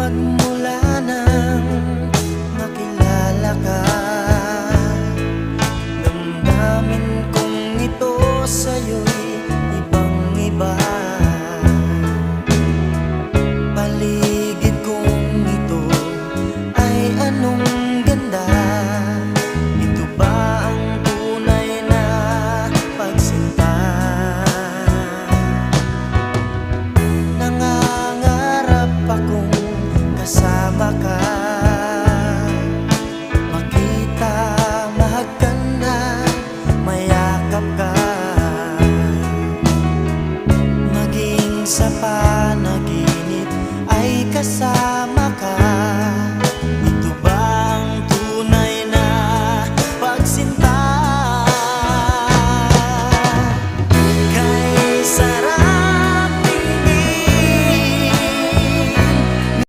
Magmula nang makilala ka, damdamin kong ito sa'yo'y ibang-iba. Paligid kong ito ay anong ganda. Ito ba ang tunay na pagsinta? Nangangarap akong kasama ka, makita, mahagkan na, mayakap ka, maging sa panaginip ay kasama ka.